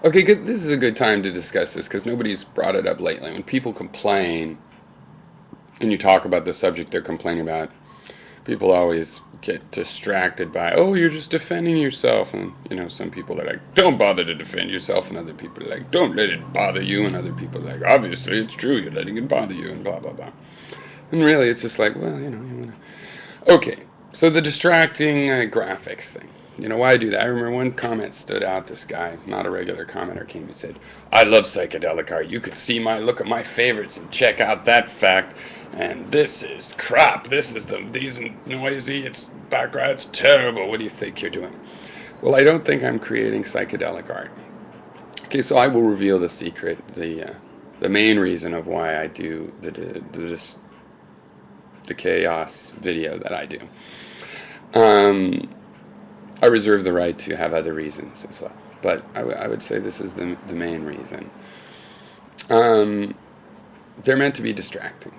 Okay, good. This is a good time to discuss this because nobody's brought it up lately. When people complain and you talk about the subject they're complaining about, people always get distracted by, oh, you're just defending yourself. And, some people are like, don't bother to defend yourself. And other people are like, don't let it bother you. And other people are like, obviously, it's true. You're letting it bother you and blah, blah, blah. And really, it's just like, well, you want to. Okay, so the distracting graphics thing. Why I do that? I remember one comment stood out. This guy, not a regular commenter, came and said, I love psychedelic art. You could see my look at my favorites and check out that fact. And this is crap. These are noisy. It's background. It's terrible. What do you think you're doing? Well, I don't think I'm creating psychedelic art. Okay, so I will reveal the secret, the main reason of why I do the chaos video that I do. I reserve the right to have other reasons as well, but I would say this is the main reason. They're meant to be distracting.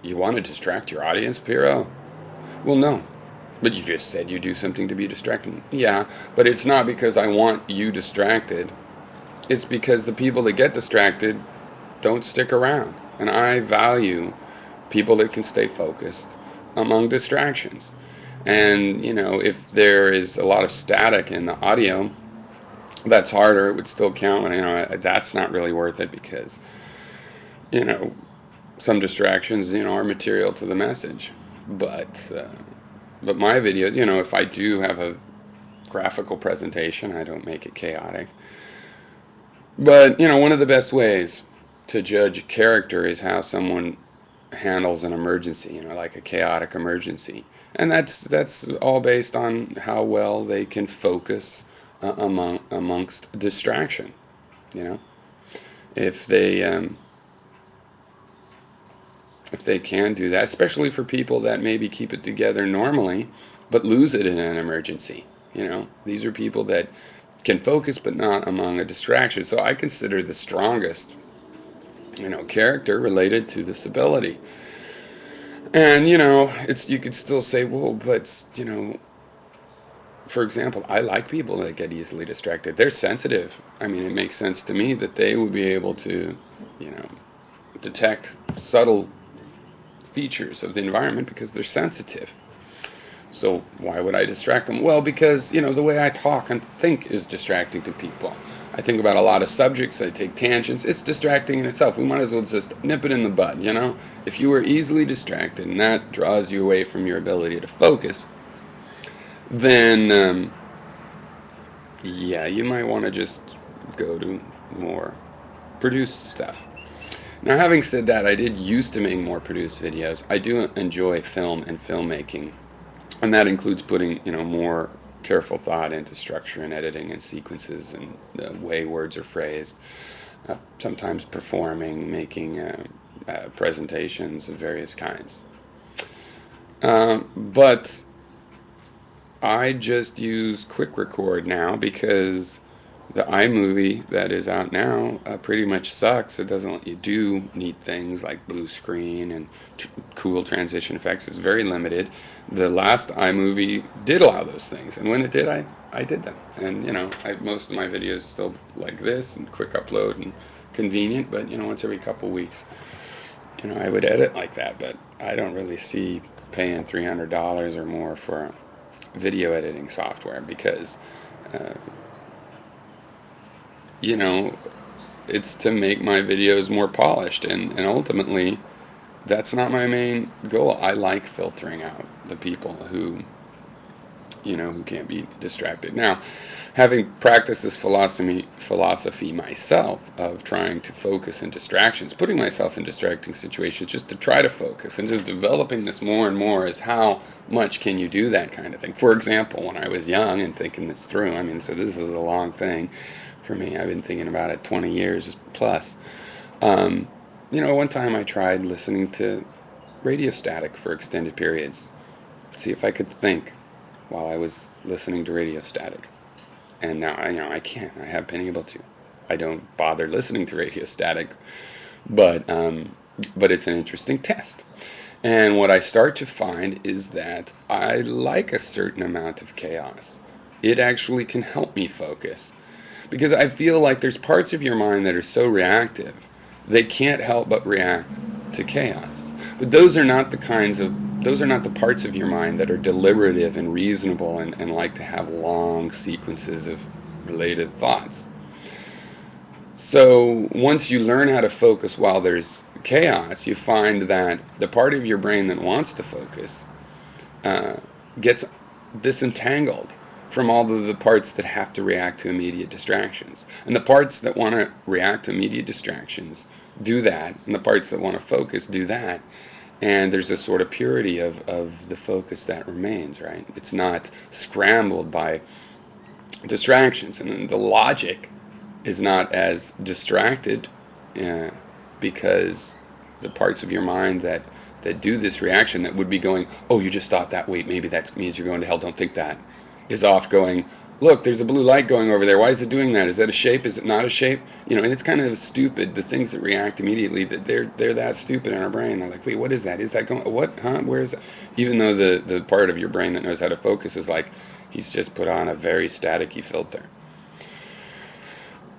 You want to distract your audience, Piero? Well, no. But you just said you do something to be distracting. Yeah, but it's not because I want you distracted. It's because the people that get distracted don't stick around. And I value people that can stay focused among distractions. And, if there is a lot of static in the audio, that's harder. It would still count. And, that's not really worth it because, some distractions, are material to the message. But my videos, if I do have a graphical presentation, I don't make it chaotic. But, one of the best ways to judge character is how someone handles an emergency, like a chaotic emergency. And that's all based on how well they can focus amongst distraction. If they if they can do that, especially for people that maybe keep it together normally, but lose it in an emergency. These are people that can focus, but not among a distraction. So I consider the strongest, character related to this ability. And you could still say, well, but for example, I like people that get easily distracted. They're sensitive. I mean, it makes sense to me that they would be able to, detect subtle features of the environment because they're sensitive. So why would I distract them? Well, because, the way I talk and think is distracting to people. I think about a lot of subjects. I take tangents. It's distracting in itself. We might as well just nip it in the bud, If you are easily distracted and that draws you away from your ability to focus, then, yeah, you might want to just go to more produced stuff. Now, having said that, I did used to make more produced videos. I do enjoy film and filmmaking, and that includes putting, more careful thought into structure and editing and sequences and the way words are phrased. Sometimes performing, making presentations of various kinds. But I just use Quick Record now because the iMovie that is out now pretty much sucks. It doesn't let you do neat things like blue screen and cool transition effects. It's very limited. The last iMovie did allow those things, and when it did, I did them. And most of my videos still like this and quick upload and convenient. But once every couple weeks, I would edit like that. But I don't really see paying $300 or more for video editing software because. It's to make my videos more polished, and ultimately that's not my main goal. I like filtering out the people who can't be distracted. Now, having practiced this philosophy myself of trying to focus in distractions, putting myself in distracting situations just to try to focus, and just developing this more and more is how much can you do that kind of thing. For example, when I was young and thinking this through, so this is a long thing for me. I've been thinking about it 20 years plus. One time I tried listening to radio static for extended periods, see if I could think while I was listening to radio static. And now, I can't. I haven't been able to. I don't bother listening to radio static, but it's an interesting test. And what I start to find is that I like a certain amount of chaos. It actually can help me focus. Because I feel like there's parts of your mind that are so reactive, they can't help but react to chaos. But those are not the parts of your mind that are deliberative and reasonable and like to have long sequences of related thoughts. So once you learn how to focus while there's chaos, you find that the part of your brain that wants to focus uh, gets disentangled from all of the parts that have to react to immediate distractions. And the parts that want to react to immediate distractions do that, and the parts that want to focus do that. And there's a sort of purity of the focus that remains, right? It's not scrambled by distractions. And then the logic is not as distracted uh, because the parts of your mind that do this reaction that would be going, oh, you just thought that, wait, maybe that means you're going to hell, don't think that, is off going, look, there's a blue light going over there, why is it doing that, is that a shape, is it not a shape, and it's kind of stupid, the things that react immediately, that they're that stupid in our brain. They're like, wait, what is that going, what, huh, where is that, even though the part of your brain that knows how to focus is like, he's just put on a very staticky filter.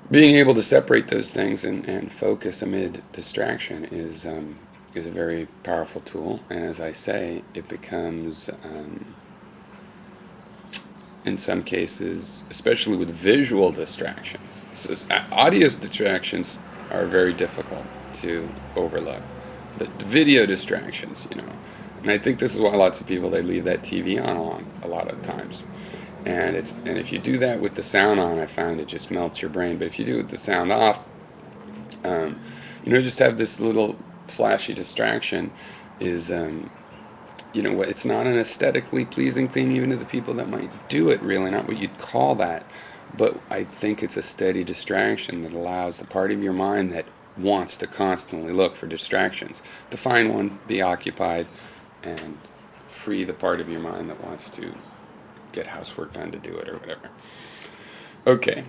Being able to separate those things and focus amid distraction is a very powerful tool. And as I say, it becomes, in some cases, especially with visual distractions, so audio distractions are very difficult to overlook. But video distractions. And I think this is why lots of people, they leave that TV on a lot of times. And if you do that with the sound on, I found it just melts your brain. But if you do it with the sound off, just have this little flashy distraction is, it's not an aesthetically pleasing thing even to the people that might do it, really, not what you'd call that. But I think it's a steady distraction that allows the part of your mind that wants to constantly look for distractions to find one, be occupied, and free the part of your mind that wants to get housework done to do it or whatever. Okay.